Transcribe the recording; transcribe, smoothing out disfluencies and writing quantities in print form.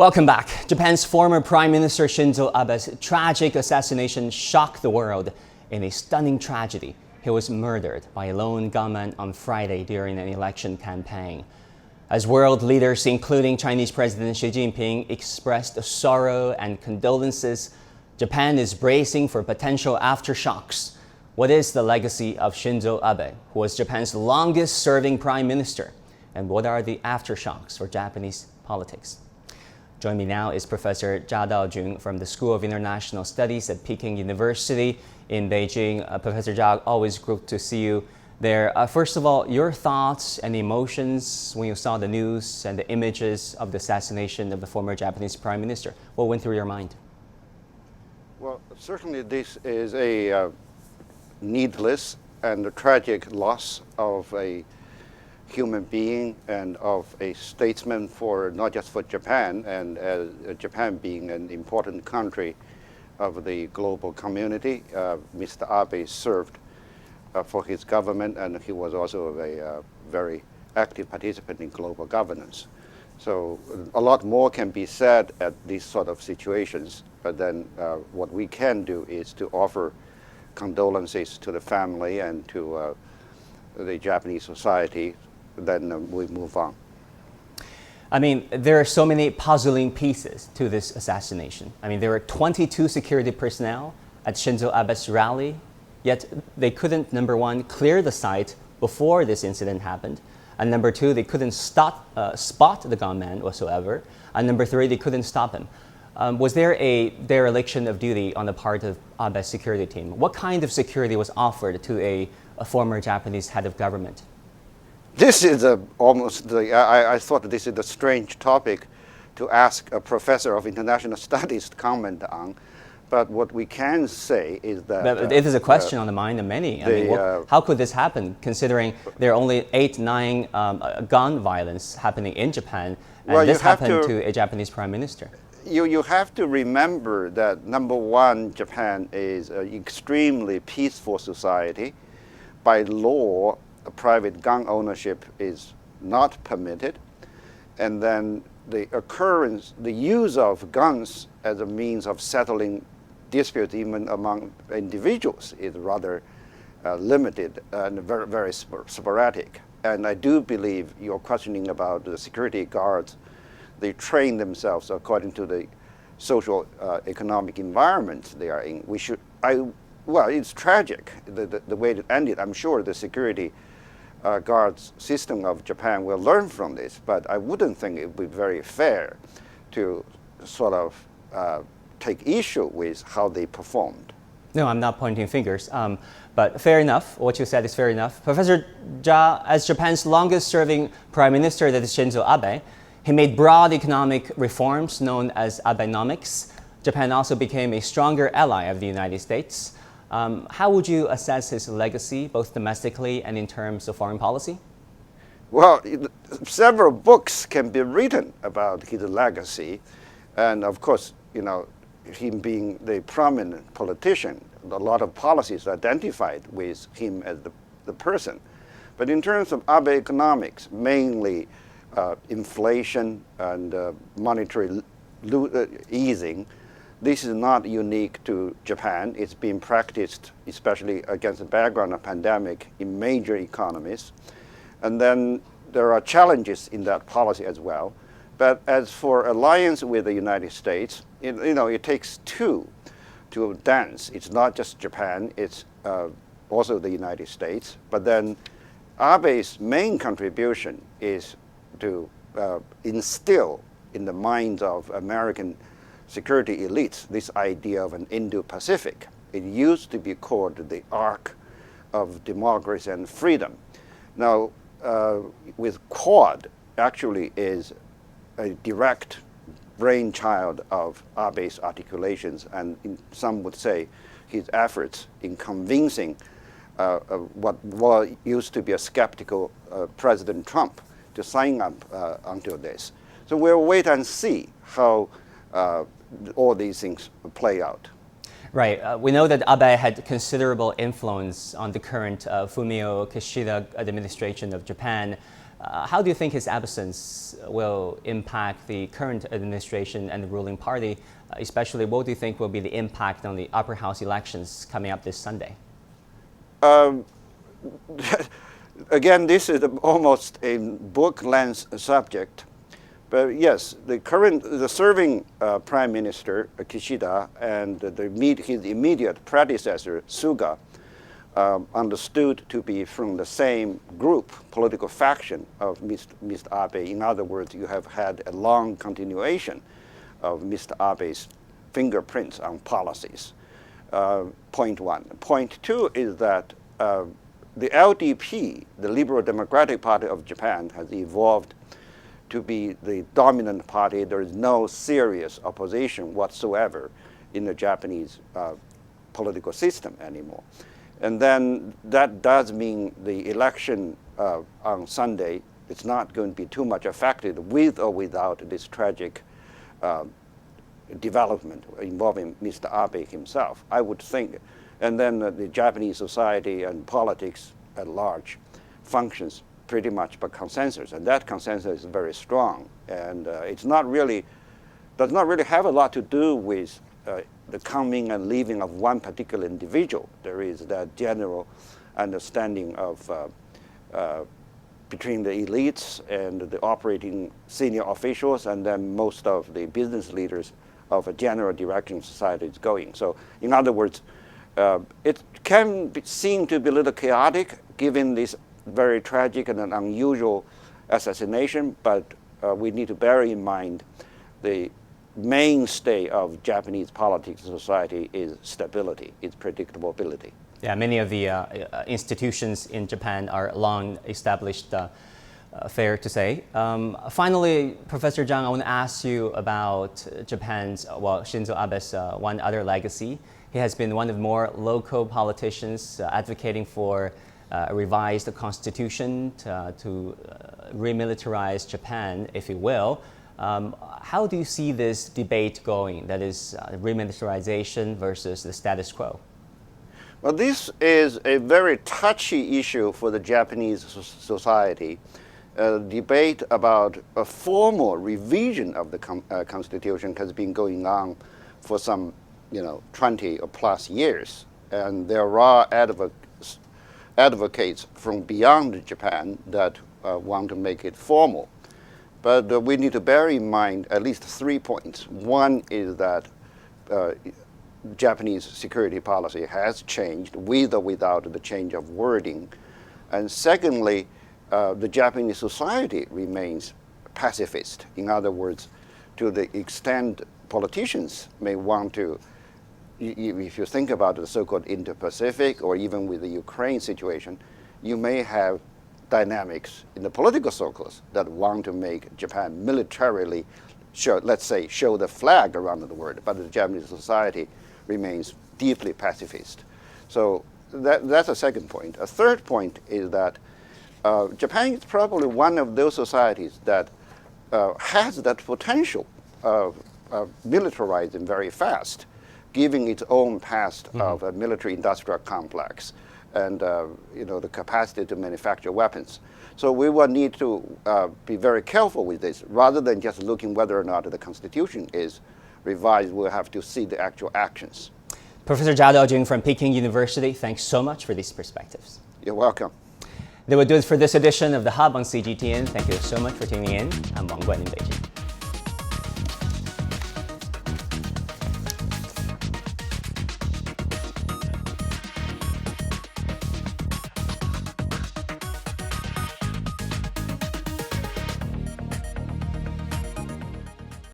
Welcome back. Japan's former Prime Minister Shinzo Abe's tragic assassination shocked the world in a stunning tragedy. He was murdered by a lone gunman on Friday during an election campaign. As world leaders, including Chinese President Xi Jinping, expressed sorrow and condolences, Japan is bracing for potential aftershocks. What is the legacy of Shinzo Abe, who was Japan's longest-serving prime minister? And what are the aftershocks for Japanese politics? Joining me now is Professor Zha Daojiong from the School of International Studies at Peking University in Beijing. Professor Zha, always good to see you there. First of all, your thoughts and emotions when you saw the news and the images of the assassination of the former Japanese Prime Minister. What went through your mind? Well, certainly this is a needless and a tragic loss of a human being and of a statesman for not just for Japan, and Japan being an important country of the global community. Mr. Abe served for his government, and he was also a very active participant in global governance. So a lot more can be said at these sort of situations, but then what we can do is to offer condolences to the family and to the Japanese society. Then we move on. I mean, there are so many puzzling pieces to this assassination. I mean, there were 22 security personnel at Shinzo Abe's rally, yet they couldn't, number one, clear the site before this incident happened, and number two, they couldn't spot the gunman whatsoever, and number three, they couldn't stop him. Was there a dereliction of duty on the part of Abe's security team? What kind of security was offered to a former Japanese head of government? This is I thought this is a strange topic to ask a professor of international studies to comment on, but what we can say is that... But it is a question on the mind of many. I mean, how could this happen, considering there are only 8-9 gun violence happening in Japan, and this happened to a Japanese prime minister? You have to remember that, number one, Japan is an extremely peaceful society. By law, private gun ownership is not permitted, and then the use of guns as a means of settling disputes even among individuals is rather limited and very, very sporadic. And I do believe you're questioning about the security guards. They train themselves according to the social economic environment they are in. Well, it's tragic the way it ended. I'm sure the security guards system of Japan will learn from this, but I wouldn't think it would be very fair to sort of take issue with how they performed. No, I'm not pointing fingers, but fair enough. What you said is fair enough. Professor Zha, as Japan's longest-serving prime minister, that is Shinzo Abe, he made broad economic reforms known as Abenomics. Japan also became a stronger ally of the United States. How would you assess his legacy, both domestically and in terms of foreign policy? Well, several books can be written about his legacy. And of course, you know, him being the prominent politician, a lot of policies identified with him as the person. But in terms of Abe economics, mainly inflation and monetary easing, this is not unique to Japan. It's been practiced, especially against the background of pandemic, in major economies. And then there are challenges in that policy as well. But as for alliance with the United States, it takes two to dance. It's not just Japan, it's also the United States. But then Abe's main contribution is to instill in the minds of American security elites this idea of an Indo-Pacific. It used to be called the Arc of Democracy and Freedom. Now, with Quad, actually is a direct brainchild of Abe's articulations, and some would say his efforts in convincing what used to be a skeptical President Trump to sign up onto this. So we'll wait and see how all these things play out. Right. We know that Abe had considerable influence on the current Fumio Kishida administration of Japan. How do you think his absence will impact the current administration and the ruling party? Especially, what do you think will be the impact on the upper house elections coming up this Sunday? Again, this is almost a book-length subject. But yes, the serving Prime Minister Kishida and his immediate predecessor Suga understood to be from the same group, political faction of Mr. Abe. In other words, you have had a long continuation of Mr. Abe's fingerprints on policies. Point one. Point two is that the LDP, the Liberal Democratic Party of Japan, has evolved to be the dominant party. There is no serious opposition whatsoever in the Japanese political system anymore. And then that does mean the election on Sunday is not going to be too much affected with or without this tragic development involving Mr. Abe himself, I would think. And then the Japanese society and politics at large functions pretty much by consensus, and that consensus is very strong. And it's not really, does not really have a lot to do with the coming and leaving of one particular individual. There is that general understanding of between the elites and the operating senior officials, and then most of the business leaders of a general direction society is going. So, in other words, it can seem to be a little chaotic given this very tragic and an unusual assassination, but we need to bear in mind the mainstay of Japanese politics and society is stability, its predictability. Yeah, many of the institutions in Japan are long established, fair to say. Finally, Professor Zhang, I want to ask you about Japan's, well, Shinzo Abe's one other legacy. He has been one of more local politicians advocating for a revised constitution to remilitarize Japan, if you will. How do you see this debate going, that is remilitarization versus the status quo? Well, this is a very touchy issue for the Japanese society. Debate about a formal revision of the constitution has been going on for some 20 or plus years. And there are advocates from beyond Japan that want to make it formal. But we need to bear in mind at least 3 points. One is that Japanese security policy has changed with or without the change of wording. And secondly, the Japanese society remains pacifist. In other words, to the extent politicians may want to, if you think about the so-called Indo-Pacific or even with the Ukraine situation, you may have dynamics in the political circles that want to make Japan militarily, let's say, show the flag around the world, but the Japanese society remains deeply pacifist. So that's a second point. A third point is that Japan is probably one of those societies that has that potential of militarizing very fast, given its own past of a military-industrial complex and the capacity to manufacture weapons. So we will need to be very careful with this. Rather than just looking whether or not the Constitution is revised, we'll have to see the actual actions. Professor Zha Daojiong from Peking University, thanks so much for these perspectives. You're welcome. That will do it for this edition of The Hub on CGTN. Thank you so much for tuning in. I'm Wang Guan in Beijing.